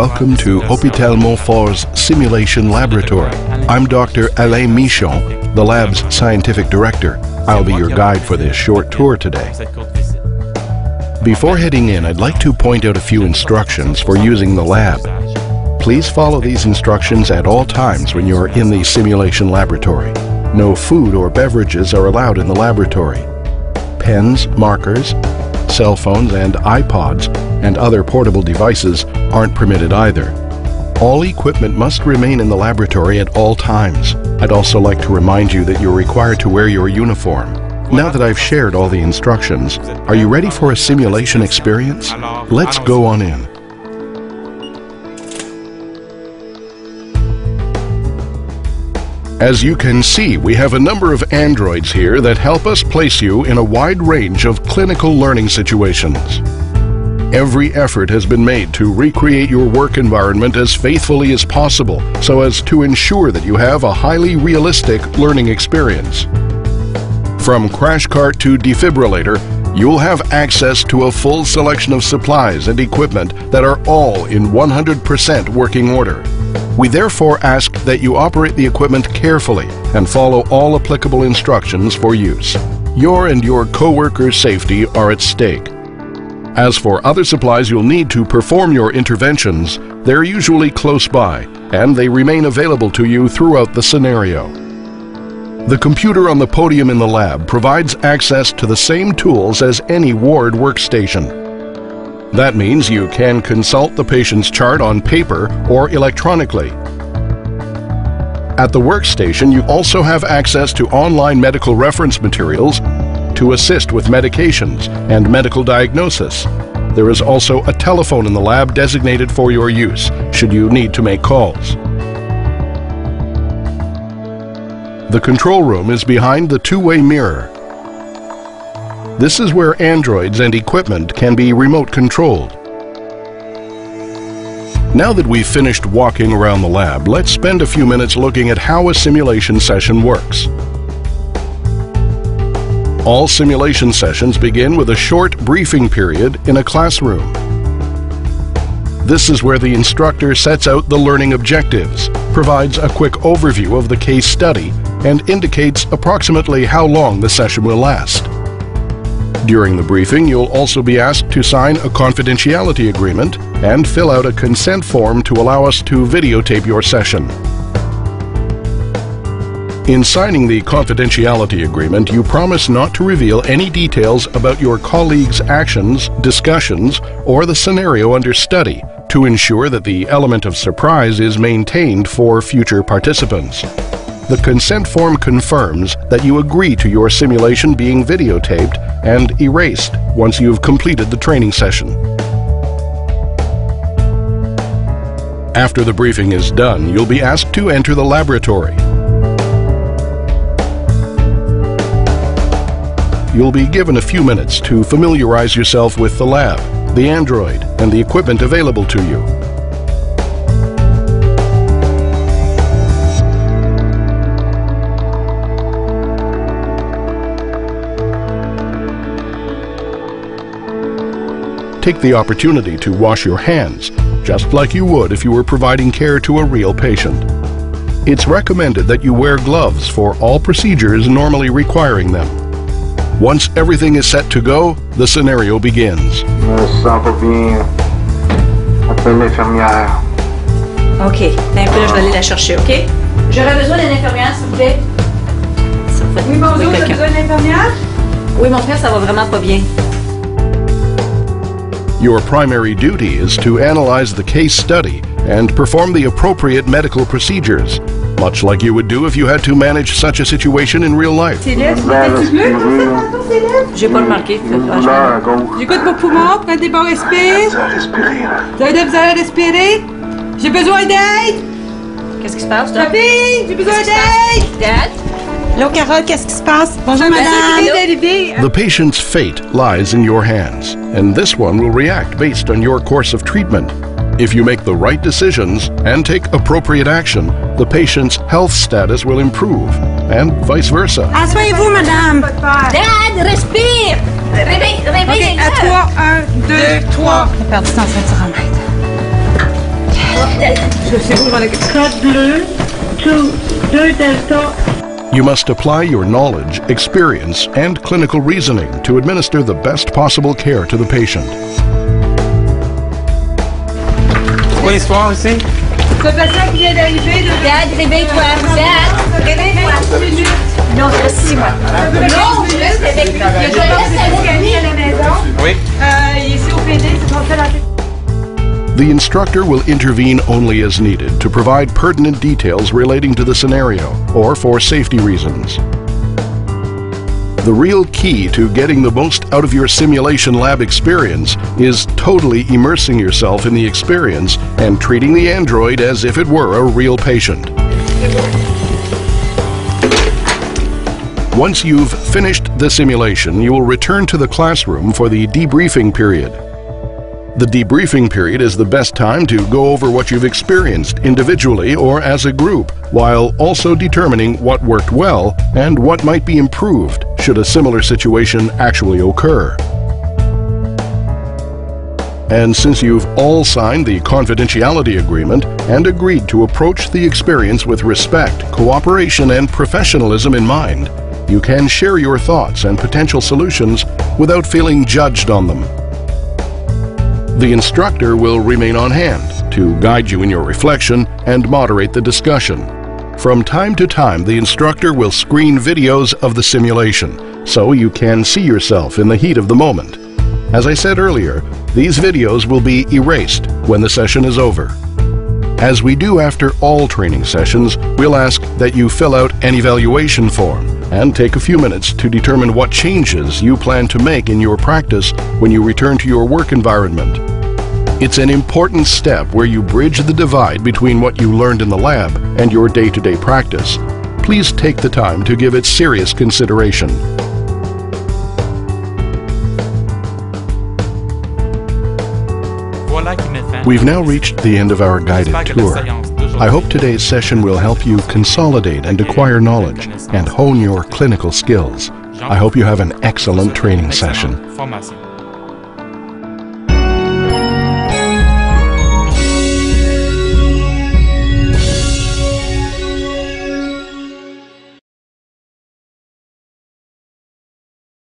welcome to Hôpital Montfort's Simulation Laboratory. I'm Dr. Alain Michon, the lab's scientific director. I'll be your guide for this short tour today. Before heading in, I'd like to point out a few instructions for using the lab. Please follow these instructions at all times when you're in the simulation laboratory. No food or beverages are allowed in the laboratory. Pens, markers, cell phones and iPods and other portable devices aren't permitted either. All equipment must remain in the laboratory at all times. I'd also like to remind you that you're required to wear your uniform. Now that I've shared all the instructions, are you ready for a simulation experience? Let's go on in. As you can see, we have a number of androids here that help us place you in a wide range of clinical learning situations. Every effort has been made to recreate your work environment as faithfully as possible so as to ensure that you have a highly realistic learning experience. From crash cart to defibrillator, you'll have access to a full selection of supplies and equipment that are all in 100% working order. We therefore ask that you operate the equipment carefully and follow all applicable instructions for use. Your and your co-workers' safety are at stake. As for other supplies you'll need to perform your interventions, they're usually close by, and they remain available to you throughout the scenario. The computer on the podium in the lab provides access to the same tools as any ward workstation. That means you can consult the patient's chart on paper or electronically. At the workstation, you also have access to online medical reference materials to assist with medications and medical diagnosis. There is also a telephone in the lab designated for your use, should you need to make calls. The control room is behind the two-way mirror. This is where androids and equipment can be remote controlled. Now that we've finished walking around the lab, let's spend a few minutes looking at how a simulation session works. All simulation sessions begin with a short briefing period in a classroom. This is where the instructor sets out the learning objectives, provides a quick overview of the case study, and indicates approximately how long the session will last. During the briefing, you'll also be asked to sign a confidentiality agreement and fill out a consent form to allow us to videotape your session. In signing the confidentiality agreement, you promise not to reveal any details about your colleagues' actions, discussions, or the scenario under study to ensure that the element of surprise is maintained for future participants. The consent form confirms that you agree to your simulation being videotaped and erased once you've completed the training session. After the briefing is done, you'll be asked to enter the laboratory. You'll be given a few minutes to familiarize yourself with the lab, the android, and the equipment available to you. Take the opportunity to wash your hands, just like you would if you were providing care to a real patient. It's recommended that you wear gloves for all procedures normally requiring them. Once everything is set to go, the scenario begins. OK. Un peu, je vais aller la chercher, OK? J'aurais besoin d'une infirmière, s'il vous plaît. Oui, bonjour, vous avez besoin d'une infirmière? Oui, mon père, ça va vraiment pas bien. Your primary duty is to analyze the case study and perform the appropriate medical procedures, much like you would do if you had to manage such a situation in real life. Tes lèvres, t'es-tu bleu comme ça tantôt, tes lèvres? J'ai pas remarqué. J'écoute vos poumons, prenez des bons respires. Vous avez de la misère à respirer? J'ai besoin d'aide! Qu'est-ce qui se passe, Doc? Papi, j'ai besoin d'aide! Dad? Allô, Carole, qu'est-ce qui se passe? Bonjour, madame! The patient's fate lies in your hands, and this one will react based on your course of treatment. If you make the right decisions and take appropriate action, the patient's health status will improve, and vice versa. Asseyez-vous, madame! Dad, respire! Réveille, OK, à 3, 1, 2, 3. On a perdu 100 cm. Code bleu, 2 Delta. You must apply your knowledge, experience, and clinical reasoning to administer the best possible care to the patient. Quoi l'histoire aussi? Ce patient qui vient d'arriver, Dad, réveille-toi. Dad, réveille-toi. Non, c'est moi. Non, je laisse avec lui. Il y a un ami à la maison. Oui. il est ici au PD, c'est pour faire la tête. The instructor will intervene only as needed to provide pertinent details relating to the scenario or for safety reasons. The real key to getting the most out of your simulation lab experience is totally immersing yourself in the experience and treating the android as if it were a real patient. Once you've finished the simulation, you will return to the classroom for the debriefing period. The debriefing period is the best time to go over what you've experienced individually or as a group, while also determining what worked well and what might be improved should a similar situation actually occur. And since you've all signed the confidentiality agreement and agreed to approach the experience with respect, cooperation, and professionalism in mind, you can share your thoughts and potential solutions without feeling judged on them. The instructor will remain on hand to guide you in your reflection and moderate the discussion. From time to time, the instructor will screen videos of the simulation, so you can see yourself in the heat of the moment. As I said earlier, these videos will be erased when the session is over. As we do after all training sessions, we'll ask that you fill out an evaluation form and take a few minutes to determine what changes you plan to make in your practice when you return to your work environment. It's an important step where you bridge the divide between what you learned in the lab and your day-to-day practice. Please take the time to give it serious consideration. We've now reached the end of our guided tour. I hope today's session will help you consolidate and acquire knowledge and hone your clinical skills. I hope you have an excellent training session.